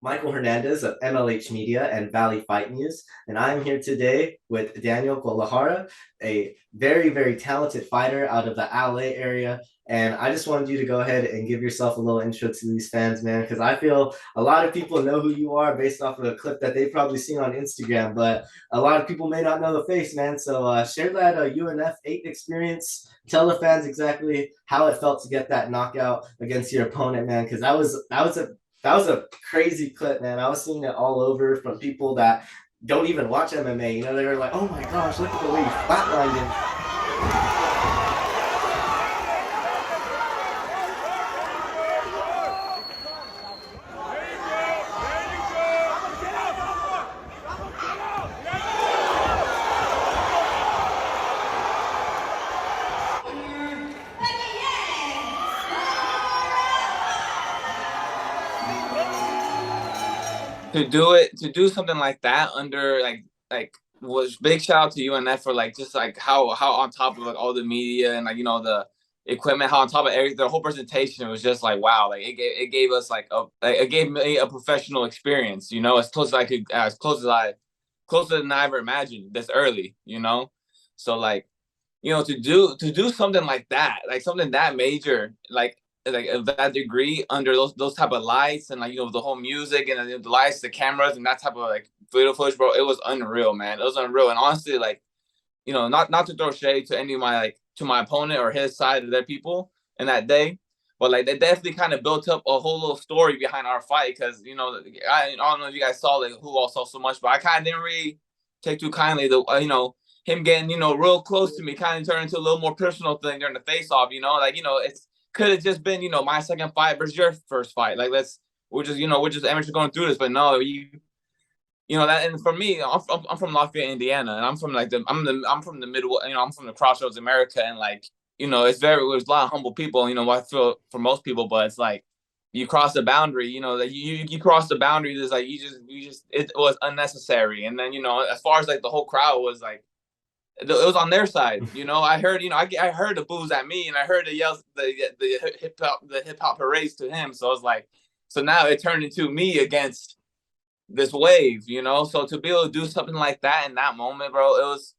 Michael Hernandez of MLH Media and Valley Fight News, and I'm here today with Daniel Gualajara, a very, very talented fighter out of the LA area. And I just wanted you to go ahead and give yourself a little intro to these fans, man, because I feel a lot of people know who you are based off of a clip that they've probably seen on Instagram, but a lot of people may not know the face, man. So share that UNF 8 experience. Tell the fans exactly how it felt to get that knockout against your opponent, man, because that was a crazy clip, man. I was seeing it all over from people that don't even watch MMA. You know, they were like, "Oh my gosh, look at the way he flatlined him." To do something like that under was big shout out to UNF for like just like how on top of like all the media and like the equipment, how on top of everything, the whole presentation was just like wow, like it gave us it gave me a professional experience, as close as I could, as closer than I ever imagined this early, so like to do something like that, like something that major, like of that degree under those type of lights and like the whole music and the lights, the cameras, and that type of like video footage, bro. It was unreal, man. It was unreal, and honestly, like not to throw shade to any of my to my opponent or his side of their people in that day, but like they definitely kind of built up a whole little story behind our fight because I don't know if you guys saw like who all saw so much, but I kind of didn't really take too kindly the him getting real close to me kind of turned into a little more personal thing during the face off. It's could have just been my second fight versus your first fight. Like we're just amateur going through this, but no, that. And for me, I'm from Lafayette, Indiana, and I'm from I'm from the middle, I'm from the crossroads of America, and like there's a lot of humble people, I feel for most people, but it's like you cross the boundary, that you cross the boundary, there's like you just it was unnecessary. And then as far as like the whole crowd was like, it was on their side. I heard, I heard the boos at me, and I heard the yells, the hip hop parades to him. So it's like, so now it turned into me against this wave. So to be able to do something like that in that moment, bro, it was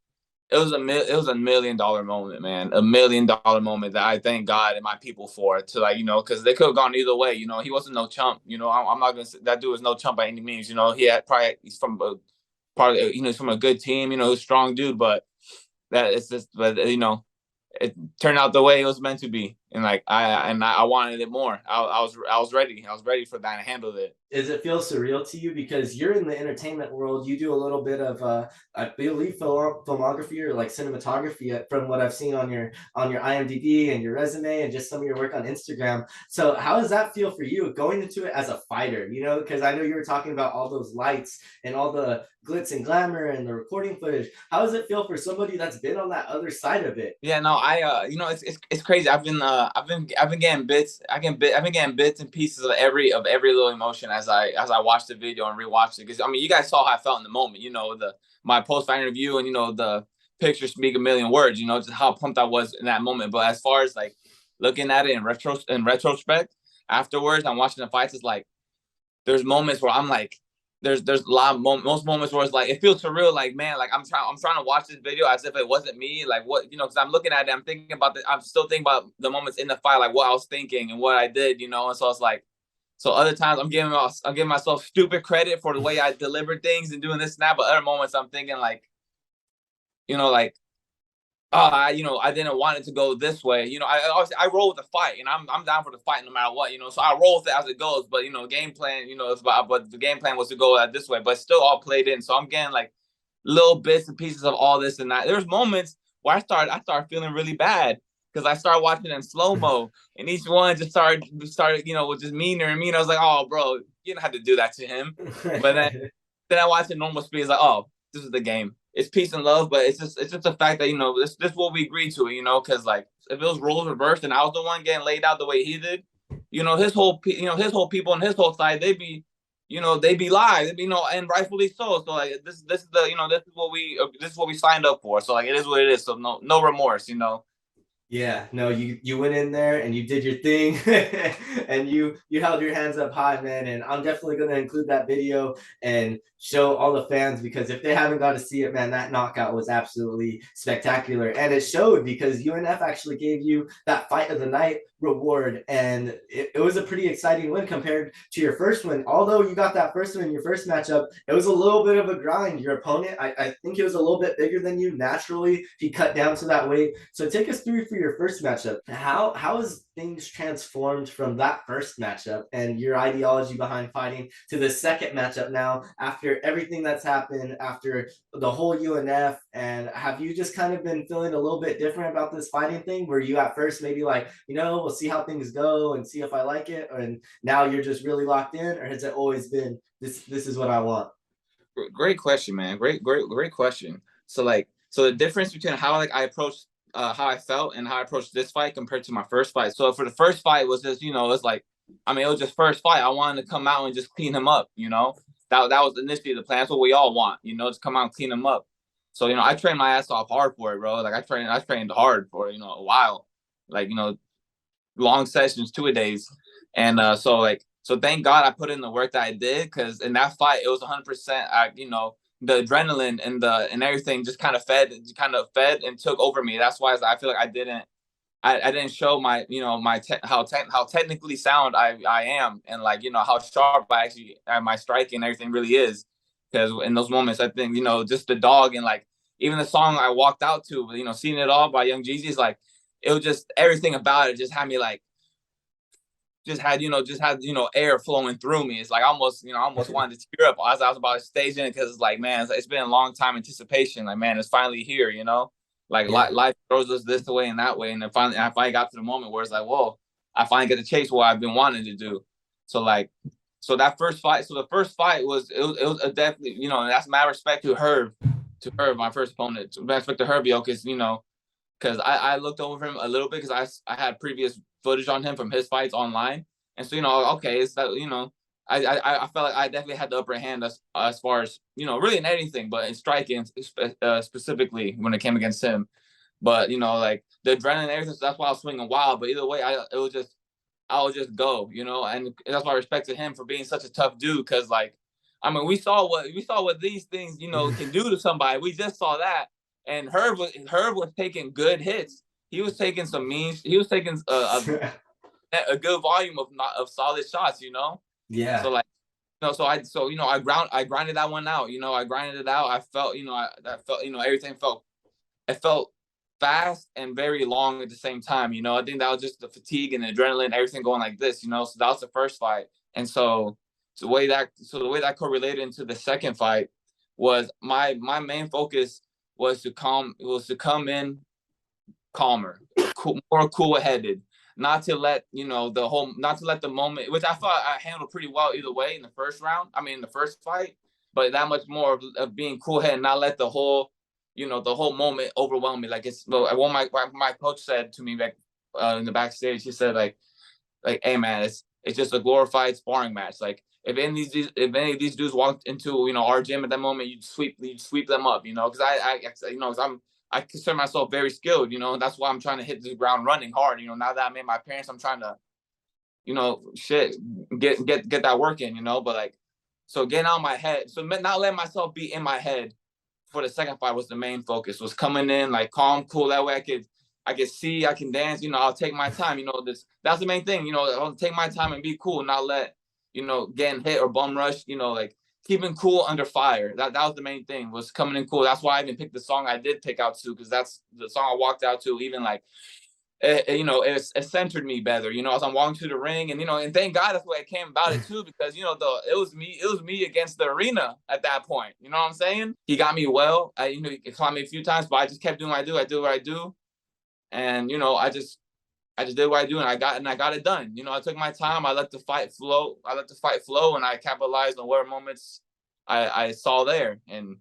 $1 million moment, man. $1 million moment that I thank God and my people for, to like, because they could have gone either way. He wasn't no chump. I'm not gonna say that dude was no chump by any means. He's from he's from a good team. He's a strong dude, but it turned out the way it was meant to be, and like I wanted it more. I was ready. I was ready for that and handled it. Does it feel surreal to you because you're in the entertainment world? You do a little bit of I believe filmography or like cinematography from what I've seen on your IMDb and your resume and just some of your work on Instagram. So how does that feel for you going into it as a fighter? Because I know you were talking about all those lights and all the glitz and glamour and the recording footage. How does it feel for somebody that's been on that other side of it? Yeah, no, it's crazy. I've been getting bits. I've been getting bits and pieces of every little emotion as I watched the video and rewatched it. Because I mean, you guys saw how I felt in the moment. My post fight interview, and the pictures speak a million words. Just how pumped I was in that moment. But as far as like looking at it in retrospect, afterwards, I'm watching the fights. It's like there's moments where I'm like, there's a lot of most moments where it's like it feels surreal, like man, like I'm trying to watch this video as if it wasn't me, like what because I'm looking at it, I'm thinking about I'm still thinking about the moments in the fight, like what I was thinking and what I did, and so it's like, so other times I'm giving myself stupid credit for the way I delivered things and doing this and that, but other moments I'm thinking like, like, I didn't want it to go this way. I roll with the fight, and I'm down for the fight no matter what. So I roll with it as it goes. But game plan, but the game plan was to go this way. But still, all played in. So I'm getting like little bits and pieces of all this and that. There's moments where I start feeling really bad because I started watching in slow mo, and each one just started was just meaner and meaner. I was like, oh, bro, you don't have to do that to him. But then I watch it normal speed. It's like, oh, this is the game. It's peace and love, but it's just the fact that this is what we agreed to, because like if it was roles reversed and I was the one getting laid out the way he did, his whole people and his whole side, they'd be live, and rightfully so. So like this is this is what we signed up for. So like it is what it is. So no remorse. Yeah, no, you went in there and you did your thing, and you held your hands up high, man. And I'm definitely gonna include that video and show all the fans, because if they haven't got to see it, man, that knockout was absolutely spectacular, and it showed because UNF actually gave you that fight of the night reward, and it was a pretty exciting win compared to your first win. Although you got that first win in your first matchup, it was a little bit of a grind. Your opponent, I think he was a little bit bigger than you. Naturally, he cut down to that weight. So take us through for your first matchup. How has things transformed from that first matchup and your ideology behind fighting to the second matchup now, after everything that's happened, after the whole UNF? And have you just kind of been feeling a little bit different about this fighting thing? Were you at first maybe like, we'll see how things go and see if I like it, and now you're just really locked in, or has it always been this is what I want? Great question, man. Great question. So the difference between how like I approached how I felt and how I approached this fight compared to my first fight. So for the first fight was just, it's like, I mean, it was just first fight. I wanted to come out and just clean him up, That was initially the plan. That's what we all want, just come out and clean him up. So, I trained my ass off hard for it, bro. Like I trained hard for it, a while. Like, long sessions, 2 days. And so thank God I put in the work that I did, because in that fight it was 100%. The adrenaline and everything just kind of fed and took over me. That's why I feel like I didn't show my how technically sound I am, and like how sharp I actually my striking and everything really is. Because in those moments, I think just the dog, and like even the song I walked out to, Seeing It All by Young Jeezy's, like it was just everything about it just had me like air flowing through me. It's like almost I almost wanted to tear up as I was about to stage in, because it's like, man, it's been a long time anticipation. Like, man, it's finally here. Like Yeah. life throws us this way and that way, and then I finally got to the moment where it's like, whoa, I finally get to chase what I've been wanting to do. So like, that first fight. So the first fight was it was definitely, and that's my respect to Herb, my first opponent. Respect to Herb, because I looked over him a little bit, because I had previous footage on him from his fights online, and so okay, it's that I felt like I definitely had the upper hand as far as really in anything, but in striking specifically when it came against him. But like the adrenaline and everything, so that's why I was swinging wild. But either way, I would just go, and that's why I respected him for being such a tough dude, because like, I mean, we saw what these things can do to somebody. We just saw that, and Herb was taking good hits. He was taking some mean. He was taking a good volume of solid shots. Yeah. So like, I grinded that one out. I grinded it out. I felt, I felt, everything it felt fast and very long at the same time. I think that was just the fatigue and the adrenaline, everything going like this. So that was the first fight, and so the way that correlated into the second fight was my main focus was to come in calmer, more cool headed, not to let the moment, which I thought I handled pretty well either way in the first round. I mean, in the first fight, but that much more of being cool headed, not let the whole moment overwhelm me. Like it's what my coach said to me back in the backstage. He said like, hey man, it's just a glorified sparring match. Like if any of these dudes walked into our gym at that moment, you'd sweep them up. Because I consider myself very skilled. That's why I'm trying to hit the ground running hard. Now that I made my parents, I'm trying to get that work in. But like, so getting out of my head, so not letting myself be in my head for the second fight was the main focus. Was coming in like calm, cool. That way I could see, I can dance. I'll take my time. That's the main thing. I'll take my time and be cool, not let getting hit or bum rush. Like keeping cool under fire. That was the main thing, was coming in cool. That's why I even picked the song I did pick out to, because that's the song I walked out to. Even like it centered me better, as I'm walking to the ring, and thank God that's the way it came about it too, because it was me against the arena at that point. You know what I'm saying? He got me well. He caught me a few times, but I just kept doing what I do. I do what I do, and I just did what I do, and I got it done. I took my time. I let the fight flow. And I capitalized on whatever moments I saw there, and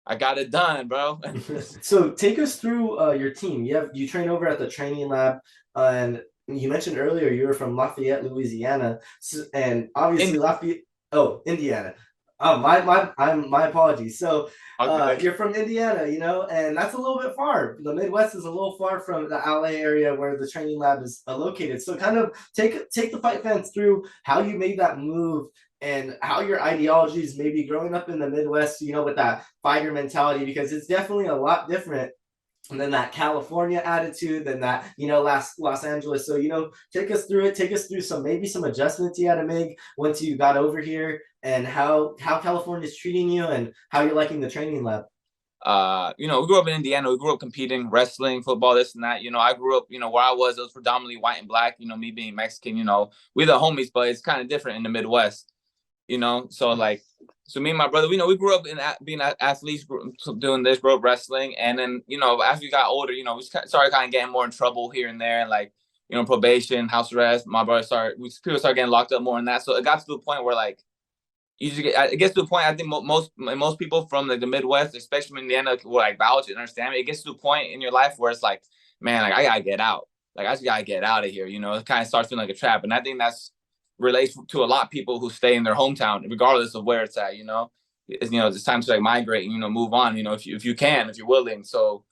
I got it done, bro. So take us through your team. You train over at the Treigning Lab, and you mentioned earlier you were from Lafayette, Louisiana, and obviously Lafayette. Oh, Indiana. Oh, my apologies. So, Okay. you're from Indiana, and that's a little bit far. The Midwest is a little far from the LA area where the training lab is located. So, kind of take the fight fans through how you made that move and how your ideologies maybe growing up in the Midwest, with that fighter mentality, because it's definitely a lot different and then that California attitude, then that Los Angeles. So take us through it. Take us through some adjustments you had to make once you got over here, and how California is treating you, and how you're liking the training lab. We grew up in Indiana. We grew up competing, wrestling, football, this and that. I grew up, where I was, it was predominantly white and black. Me being Mexican, we're the homies, but it's kind of different in the Midwest. So like, so me and my brother, we grew up in being athletes, doing this, bro, wrestling, and then as we got older, we started kind of getting more in trouble here and there, and like probation, house arrest. My brother people started getting locked up more than that. So it got to the point where like it gets to the point. I think most people from like the Midwest, especially in Indiana, will like vouch and understand me. It gets to a point in your life where it's like, man, like I gotta get out. Like I just gotta get out of here. It kind of starts feeling like a trap, and I think that's relates to a lot of people who stay in their hometown, regardless of where it's at. It's time to like migrate and move on. If you can, if you're willing. So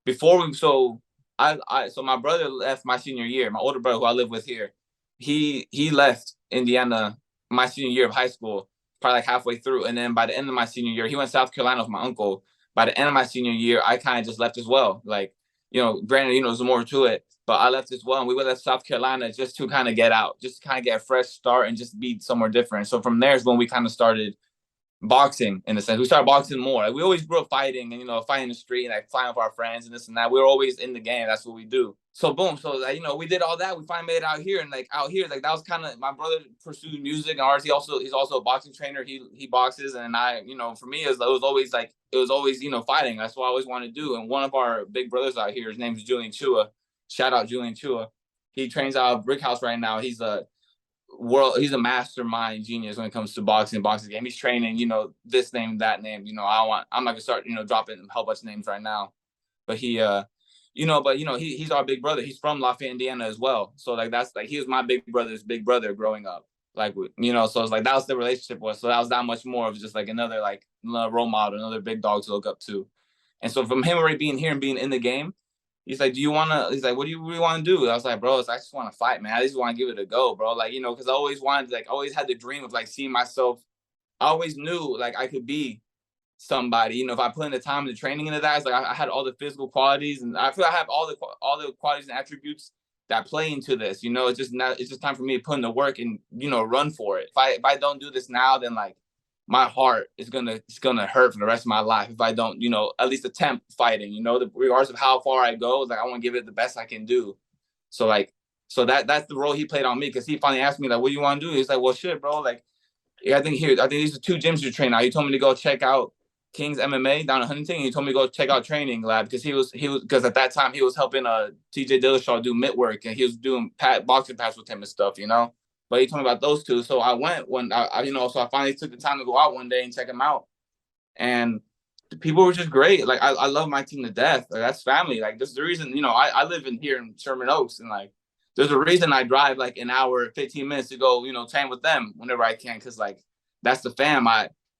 before we, so so my brother left my senior year. My older brother, who I live with here, he left Indiana my senior year of high school, probably like halfway through, and then by the end of my senior year, he went to South Carolina with my uncle. By the end of my senior year, I kind of just left as well. Like, granted, there's more to it, but I left as well, and we went to South Carolina just to kind of get out, just to kind of get a fresh start and just be somewhere different. So from there is when we kind of started boxing in a sense. We started boxing more. Like, we always grew up fighting and fighting in the street and like fighting with our friends and this and that. We were always in the game. That's what we do. So boom. So like, we did all that. We finally made it out here, and like out here, like that was kind of my brother pursued music and arts. He's also a boxing trainer. He boxes, and I for me it was always fighting. That's what I always wanted to do. And one of our big brothers out here, his name is Julian Chua. Shout out Julian Chua. He trains out of Brick House right now. He's a mastermind genius when it comes to boxing game. He's training, this name, that name. I'm not gonna start, dropping a whole bunch of names right now. But he's our big brother. He's from Lafayette, Indiana as well. So like that's like he was my big brother's big brother growing up. Like so it's like that was the relationship was. So that was that much more of just like another role model, another big dog to look up to. And so from him already being here and being in the game, he's like, he's like, what do you really want to do? I was like, bro, I just want to fight, man. I just want to give it a go, bro. Like, because I always wanted, like, always had the dream of like seeing myself. I always knew like I could be somebody, if I put in the time and the training into that. It's like I had all the physical qualities, and I feel I have all the qualities and attributes that play into this. It's just time for me to put in the work and run for it. If I don't do this now, then like my heart is gonna hurt for the rest of my life if I don't, at least attempt fighting. Regardless of how far I go, like I want to give it the best I can do. So like, that's the role he played on me, because he finally asked me like, "What do you want to do?" He's like, "Well, shit, bro. Like, yeah, I think these are 2 gyms you train now. He told me to go check out King's MMA down in Huntington. And he told me to go check out Treigning Lab, because he was because at that time he was helping TJ Dillashaw do mitt work, and he was doing boxing pads with him and stuff, But he told me about those 2. So I went when so I finally took the time to go out one day and check him out. And the people were just great. Like I love my team to death. Like that's family. Like this is the reason, I live here in Sherman Oaks, and like there's a reason I drive like an hour, 15 minutes to go, train with them whenever I can. Cause like that's the fam.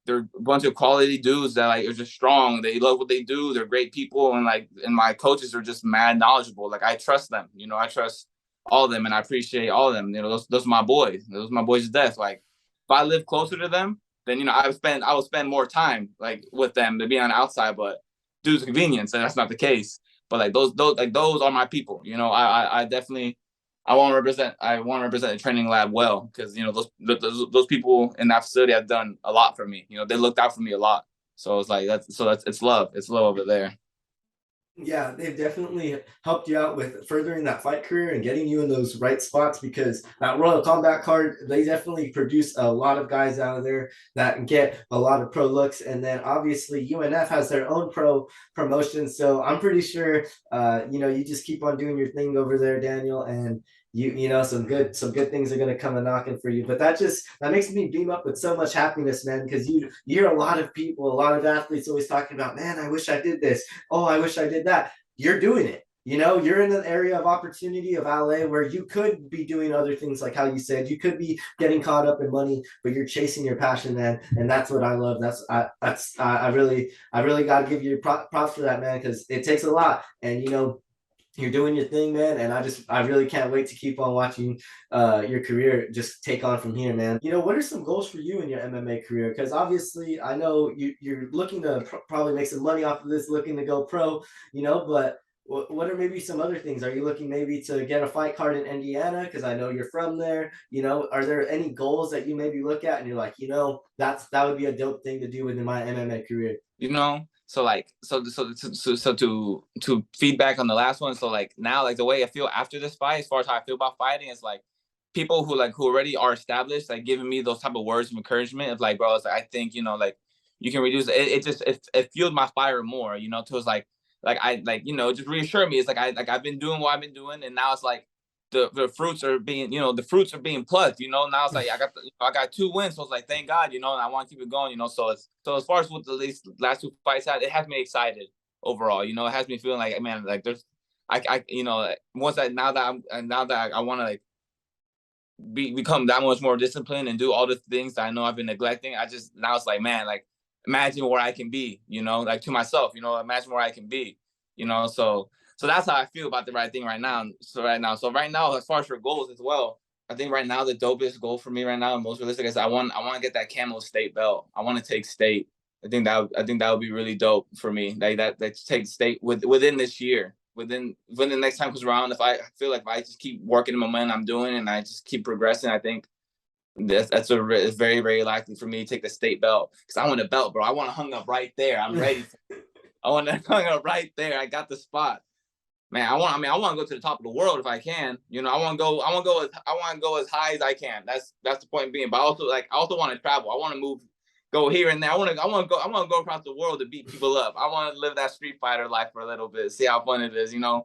They're a bunch of quality dudes that like are just strong. They love what they do. They're great people. And my coaches are just mad knowledgeable. Like I trust them, I trust all of them, and I appreciate all of them. Those are my boys. Those are my boys to death. Like if I live closer to them, then I will spend more time like with them to be on the outside. But due to convenience, and that's not the case. But like those are my people. I definitely I want to represent the training lab well, because those people in that facility have done a lot for me. They looked out for me a lot. So it's like that's it's love. It's love over there. Yeah, they've definitely helped you out with furthering that fight career and getting you in those right spots, because that Royal Combat card, they definitely produce a lot of guys out of there that get a lot of pro looks. And then obviously UNF has their own pro promotion. So I'm pretty sure you just keep on doing your thing over there, Daniel, and some good things are gonna come a knocking for you. But that makes me beam up with so much happiness, man, because you hear a lot of people, a lot of athletes always talking about, man, I wish I did this. Oh, I wish I did that. You're doing it. you're in an area of opportunity of LA where you could be doing other things, like how you said, you could be getting caught up in money, but you're chasing your passion, man. And that's what I love. I really got to give you props for that, man, because it takes a lot. And, you're doing your thing, man, and I really can't wait to keep on watching your career just take on from here, man. What are some goals for you in your MMA career? Because obviously, I know you're looking to probably make some money off of this, looking to go pro, but what are maybe some other things? Are you looking maybe to get a fight card in Indiana? Because I know you're from there. Are there any goals that you maybe look at and you're like, that would be a dope thing to do within my MMA career? So like so to feedback on the last one. So like now, like the way I feel after this fight, as far as how I feel about fighting, is like people who already are established, like giving me those type of words of encouragement of like, bro, it's like, I think like you can reduce it. It fueled my fire more, to it's like I like just reassure me. It's like I've been doing what I've been doing, and now it's like the fruits are being plucked. Now it's like I got 2 wins, so it's like thank God, and I want to keep it going. So as far as what the last 2 fights had, it has me excited overall. It has me feeling like, man, like there's once I now that I want to like become that much more disciplined and do all the things that I know I've been neglecting. Now it's like, man, like imagine where I can be, like to myself, imagine where I can be, so that's how I feel about the right thing right now. So right now, as far as for goals as well, I think right now the dopest goal for me right now, and most realistic, is I want to get that camo state belt. I want to take state. I think that would be really dope for me. Like that take state within this year. When the next time comes around, if I feel like if I just keep working the momentum I'm doing and I just keep progressing, I think it's very, very likely for me to take the state belt, because I want a belt, bro. I want to hung up right there. I'm ready. I want to hung up right there. I got the spot. Man, I want to go to the top of the world if I can. I want to go as high as I can. That's the point being. But I also want to travel. I want to go here and there. I want to go across the world to beat people up. I want to live that street fighter life for a little bit. See how fun it is. Go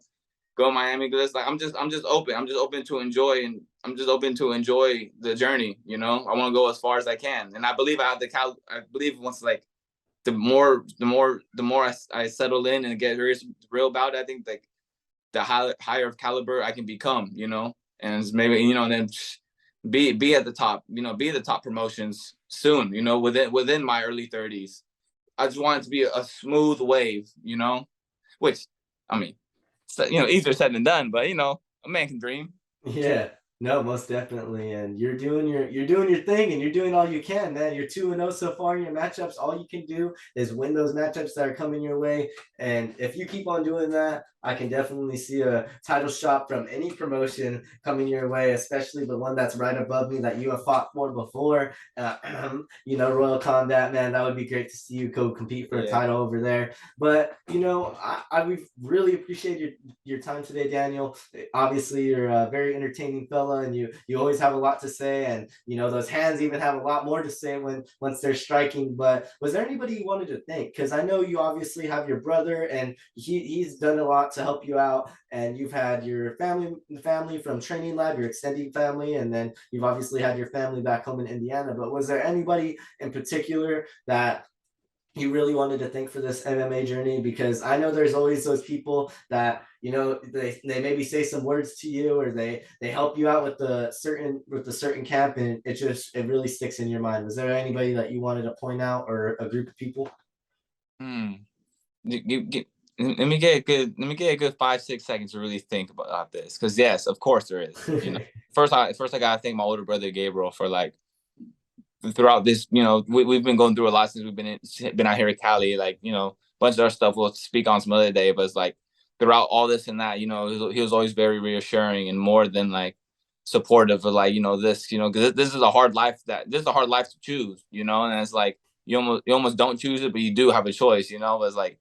to Miami. Because like I'm just open. I'm just open to enjoy, and I'm just open to enjoy the journey. I want to go as far as I can, and I believe I believe once like the more I settle in and get real about it, I think like the higher caliber I can become, and maybe, and then be at the top, be at the top promotions soon, within my early 30s. I just want it to be a smooth wave, which, I mean, easier said than done, but, a man can dream. Yeah, no, most definitely. And you're doing your thing, and you're doing all you can, man. You're 2-0 so far in your matchups. All you can do is win those matchups that are coming your way. And if you keep on doing that, I can definitely see a title shot from any promotion coming your way, especially the one that's right above me that you have fought for before. Royal Combat, man, that would be great to see you go compete for a title over there. But I really appreciate your time today, Daniel. Obviously, you're a very entertaining fella, and you always have a lot to say, and those hands even have a lot more to say once they're striking. But was there anybody you wanted to thank? Because I know you obviously have your brother, and he's done a lot to help you out, and you've had your family from Treigning Lab, your extended family, and then you've obviously had your family back home in Indiana. But was there anybody in particular that you really wanted to thank for this MMA journey? Because I know there's always those people that they maybe say some words to you, or they help you out with the certain camp, and it really sticks in your mind. Was there anybody that you wanted to point out, or a group of people? Hmm. Let me get a good 5-6 seconds to really think about this, because yes, of course there is. First I gotta thank my older brother Gabriel for like throughout this. We've been going through a lot since we've been out here at Cali. Like a bunch of our stuff we'll speak on some other day, but it's like throughout all this and that, he was always very reassuring and more than like supportive of like this, because this is a hard life to choose, and it's like you almost don't choose it, but you do have a choice. It's like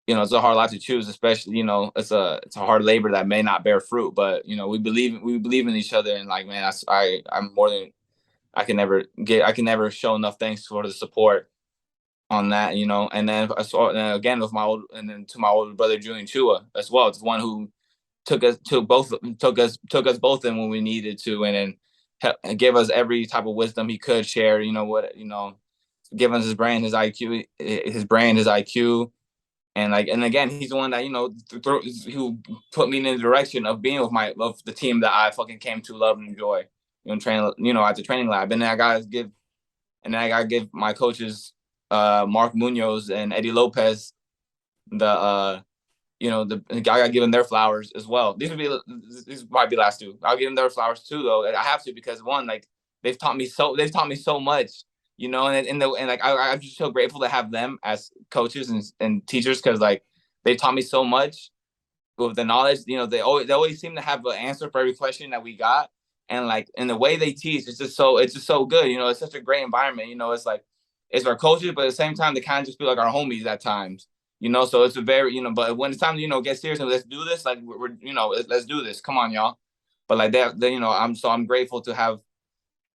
it's a hard life to choose, especially it's a hard labor that may not bear fruit, but we believe in each other, and like, man, I'm more than I can never show enough thanks for the support on that, and then again with to my older brother Julian Chua as well. It's one who took us both in when we needed to, and then gave us every type of wisdom he could share. Give us his brain, his IQ, And again, he's the one that, you know, who put me in the direction of being of the team that I fucking came to love and enjoy, you know, train, you know, at the training lab. And then I gotta give my coaches, Mark Munoz and Eddie Lopez, the you know, I gotta give them their flowers as well. These might be last two. I'll give them their flowers too, though. I have to, because one, like, they've taught me so much, you know, and like I'm just so grateful to have them as coaches and teachers, because like they taught me so much with the knowledge. You know, they always seem to have an answer for every question that we got, and like, and the way they teach, it's just so good. You know, it's such a great environment. You know, it's like, it's our coaches, but at the same time, they kind of just feel like our homies at times. You know, so it's a very, you know, but when it's time to, you know, get serious and let's do this, like we're you know, let's do this. Come on, y'all. But like that, you know, I'm grateful to have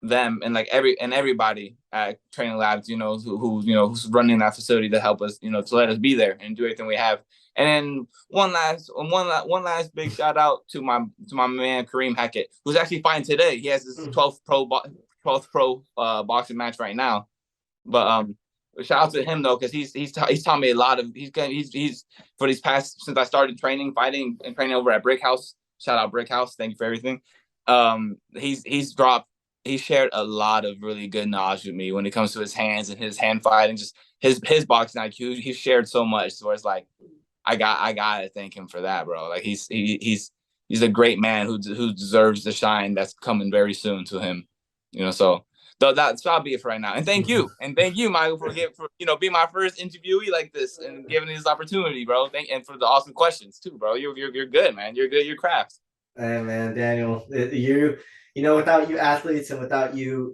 them and like everybody at Training Labs, you know, who you know, who's running that facility to help us, you know, to let us be there and do everything we have. And then one last big shout out to my man Kareem Hackett, who's actually fighting today. He has his 12th pro boxing match right now. But shout out to him though, because he's taught me a lot of, he's for these past, since I started fighting and training over at Brick House. Shout out Brick House, thank you for everything. He shared a lot of really good knowledge with me when it comes to his hands and his hand fighting, just his boxing IQ. He shared so much, so it's like I gotta thank him for that, bro. Like he's a great man who deserves the shine that's coming very soon to him. You know, so that's probably it for right now. And thank you, Michael, for you know, being my first interviewee like this and giving me this opportunity, bro. And for the awesome questions too, bro. You're good, man. You're good. Your craft. Hey man, Daniel, you know, without you athletes and without your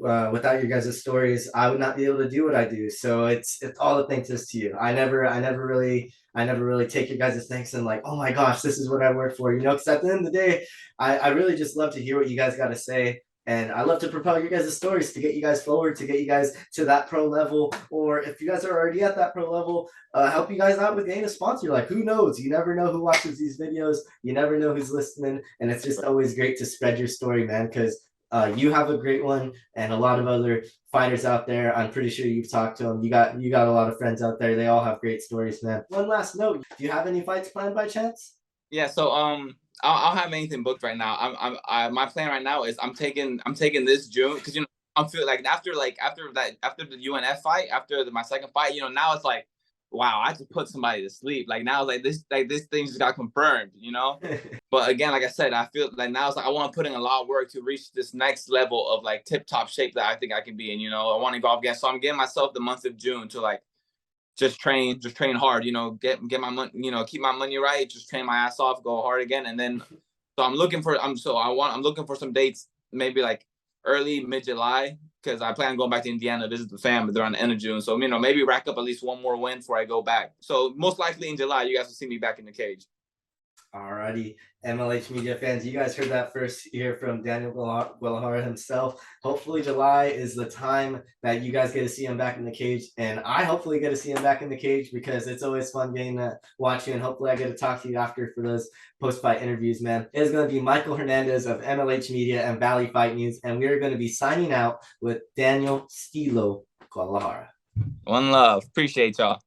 guys' stories, I would not be able to do what I do. So it's all the thanks is to you. I never really take your guys' thanks and like, oh my gosh, this is what I work for, you know, because at the end of the day, I really just love to hear what you guys got to say. And I love to propel your guys' stories to get you guys forward, to get you guys to that pro level, or if you guys are already at that pro level, help you guys out with getting a sponsor. Like, who knows? You never know who watches these videos. You never know who's listening, and it's just always great to spread your story, man. Because you have a great one, and a lot of other fighters out there. I'm pretty sure you've talked to them. You got a lot of friends out there. They all have great stories, man. One last note: do you have any fights planned by chance? Yeah. So I don't have anything booked right now. My plan right now is I'm taking this June, because, you know, I'm feeling like after the UNF fight, my second fight, you know, now it's like, wow, I have to put somebody to sleep. Like now it's like this thing just got confirmed, you know. But again, like I said, I feel like now it's like I want to put in a lot of work to reach this next level of like tip top shape that I think I can be in. You know, I want to go off again, so I'm giving myself the month of June to like just train hard, you know, get my money, you know, keep my money right, just train my ass off, go hard again. And then, so I'm looking for some dates, maybe like early mid-July, because I plan on going back to Indiana to visit the fam, but they're on the end of June. So, you know, maybe rack up at least one more win before I go back. So most likely in July, you guys will see me back in the cage. Alrighty, MLH Media fans, you guys heard that first here from Daniel Gualajara himself. Hopefully, July is the time that you guys get to see him back in the cage, and I hopefully get to see him back in the cage, because it's always fun getting to watch you, and hopefully I get to talk to you after for those post-fight interviews, man. It is going to be Michael Hernandez of MLH Media and Valley Fight News, and we are going to be signing out with Daniel Stiiilo Gualajara. One love. Appreciate y'all.